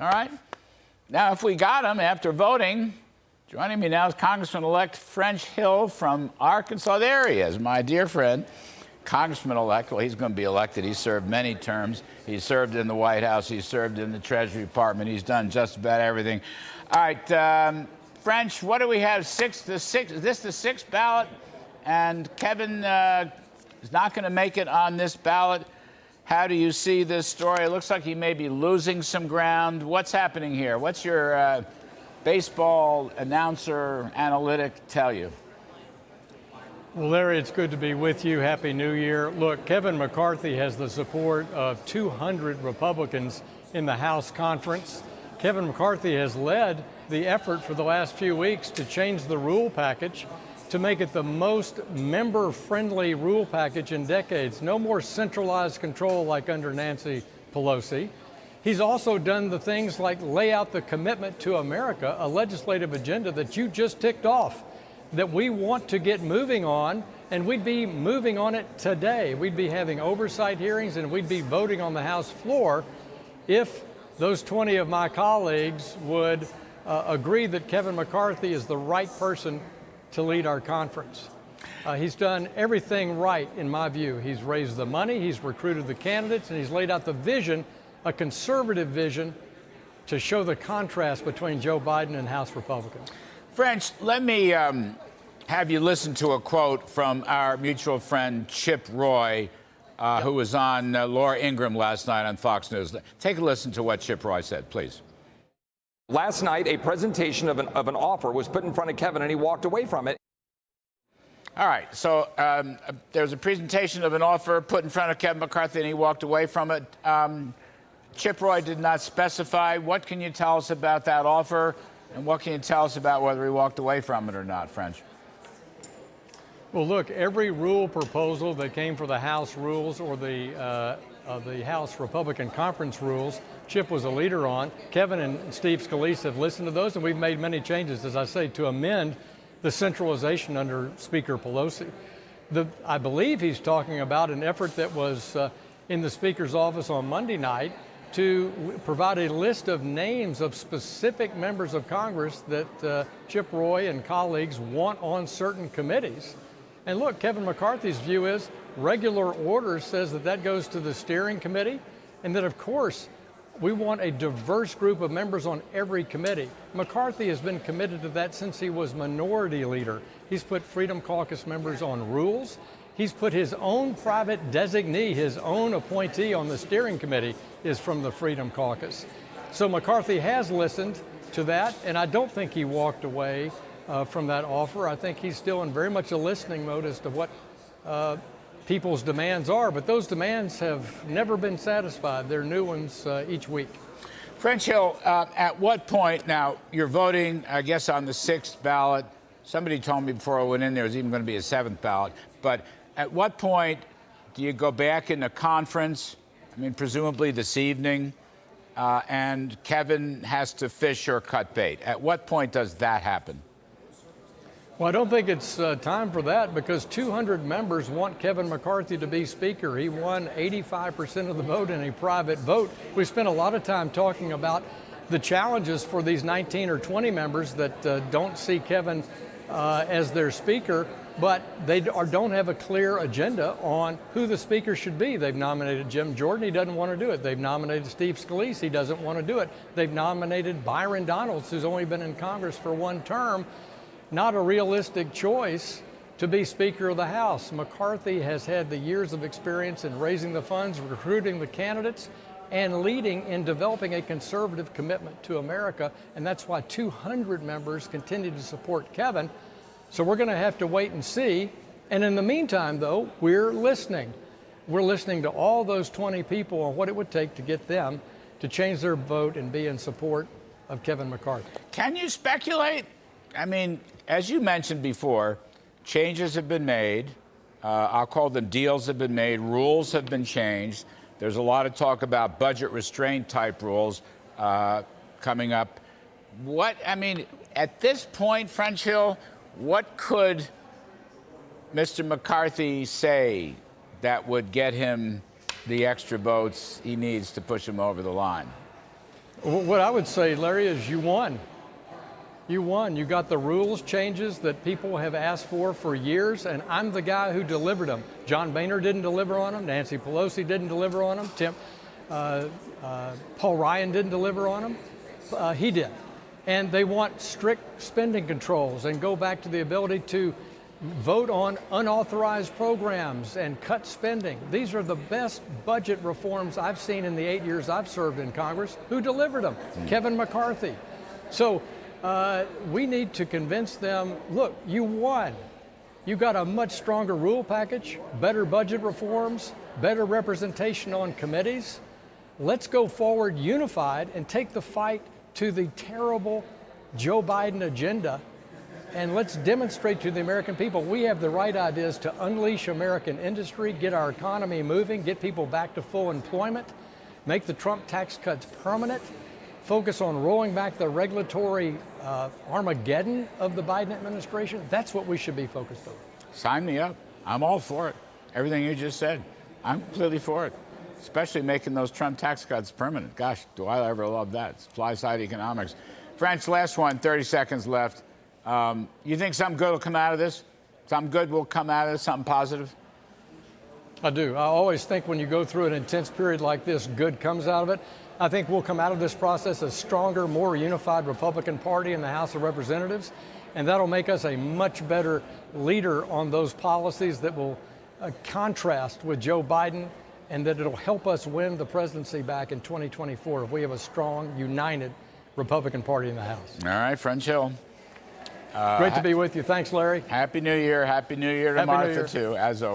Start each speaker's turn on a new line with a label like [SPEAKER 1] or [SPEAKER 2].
[SPEAKER 1] All right. Now, if we got him after voting, joining me now is Congressman-elect French Hill from Arkansas. There he is, my dear friend, Congressman-elect. Well, he's going to be elected. He's served many terms. He's served in the White House. He's served in the Treasury Department. He's done just about everything. All right, French, what do we have? Is this the sixth ballot? And Kevin is not going to make it on this ballot. How do you see this story? It looks like he may be losing some ground. What's happening here? What's your baseball announcer analytic tell you?
[SPEAKER 2] Well, Larry, it's good to be with you. Happy New Year. Look, Kevin McCarthy has the support of 200 Republicans in the House conference. Kevin McCarthy has led the effort for the last few weeks to change the rule package to make it the most member-friendly rule package in decades. No more centralized control like under Nancy Pelosi. He's also done the things like lay out the commitment to America, a legislative agenda that you just ticked off, that we want to get moving on, and we'd be moving on it today. We'd be having oversight hearings and we'd be voting on the House floor if those 20 of my colleagues would agree that Kevin McCarthy is the right person to lead our conference. He's done everything right, in my view. He's raised the money, he's recruited the candidates, and he's laid out the vision, a conservative vision, to show the contrast between Joe Biden and House Republicans.
[SPEAKER 1] French, let me have you listen to a quote from our mutual friend Chip Roy, who was on Laura Ingraham last night on Fox News. Take a listen to what Chip Roy said, please.
[SPEAKER 3] Last night, a presentation of an offer was put in front of Kevin, and he walked away from it.
[SPEAKER 1] All right. So there was a presentation of an offer put in front of Kevin McCarthy, and he walked away from it. Chip Roy did not specify. What can you tell us about that offer, and what can you tell us about whether he walked away from it or not, French?
[SPEAKER 2] Well, look, every rule proposal that came for the House rules or the House Republican Conference rules, Chip was a leader on. Kevin and Steve Scalise have listened to those, and we've made many changes, as I say, to amend the centralization under Speaker Pelosi. I believe he's talking about an effort that was in the Speaker's office on Monday night to provide a list of names of specific members of Congress that Chip Roy and colleagues want on certain committees. And look, Kevin McCarthy's view is regular order says that goes to the steering committee, and that, of course, we want a diverse group of members on every committee. McCarthy has been committed to that since he was minority leader. He's put Freedom Caucus members on rules. He's put his own private designee, his own appointee on the steering committee is from the Freedom Caucus. So McCarthy has listened to that, and I don't think he walked away from that offer. I think he's still in very much a listening mode as to what people's demands are, but those demands have never been satisfied. They're new ones each week.
[SPEAKER 1] French Hill, at what point, now you're voting, I guess, on the sixth ballot. Somebody told me before I went in there was even going to be a seventh ballot, but at what point do you go back into conference? I mean, presumably this evening, and Kevin has to fish or cut bait. At what point does that happen?
[SPEAKER 2] Well, I don't think it's time for that, because 200 members want Kevin McCarthy to be Speaker. He won 85% of the vote in a private vote. We spent a lot of time talking about the challenges for these 19 or 20 members that don't see Kevin as their Speaker, but they don't have a clear agenda on who the Speaker should be. They've nominated Jim Jordan. He doesn't want to do it. They've nominated Steve Scalise. He doesn't want to do it. They've nominated Byron Donalds, who's only been in Congress for one term. Not a realistic choice to be Speaker of the House. McCarthy has had the years of experience in raising the funds, recruiting the candidates, and leading in developing a conservative commitment to America, and that's why 200 members continue to support Kevin. So we're going to have to wait and see. And in the meantime, though, we're listening. We're listening to all those 20 people on what it would take to get them to change their vote and be in support of Kevin McCarthy.
[SPEAKER 1] Can you speculate? I mean, as you mentioned before, changes have been made. I'll call them deals have been made. Rules have been changed. There's a lot of talk about budget restraint type rules coming up. At this point, French Hill, what could Mr. McCarthy say that would get him the extra votes he needs to push him over the line?
[SPEAKER 2] What I would say, Larry, is you won. You won. You got the rules changes that people have asked for years, and I'm the guy who delivered them. John Boehner didn't deliver on them. Nancy Pelosi didn't deliver on them. Paul Ryan didn't deliver on them. He did. And they want strict spending controls and go back to the ability to vote on unauthorized programs and cut spending. These are the best budget reforms I've seen in the 8 years I've served in Congress. Who delivered them? Kevin McCarthy. So we need to convince them, look, you won. You got a much stronger rule package, better budget reforms, better representation on committees. Let's go forward unified and take the fight to the terrible Joe Biden agenda, and let's demonstrate to the American people we have the right ideas to unleash American industry, get our economy moving, get people back to full employment, make the Trump tax cuts permanent, focus on rolling back the regulatory Armageddon of the Biden administration. That's what we should be focused on.
[SPEAKER 1] Sign me up. I'm all for it. Everything you just said. I'm completely for it. Especially making those Trump tax cuts permanent. Gosh, do I ever love that. Supply side economics. French, last one, 30 seconds left. You think something good will come out of this? Something good will come out of this? Something positive?
[SPEAKER 2] I do. I always think when you go through an intense period like this, good comes out of it. I think we'll come out of this process a stronger, more unified Republican Party in the House of Representatives, and that'll make us a much better leader on those policies that will contrast with Joe Biden, and that it'll help us win the presidency back in 2024 if we have a strong, united Republican Party in the House.
[SPEAKER 1] All right, French Hill.
[SPEAKER 2] Great to be with you. Thanks, Larry.
[SPEAKER 1] Happy New Year. Happy New Year to
[SPEAKER 2] Happy New
[SPEAKER 1] Martha,
[SPEAKER 2] Year.
[SPEAKER 1] too, as always.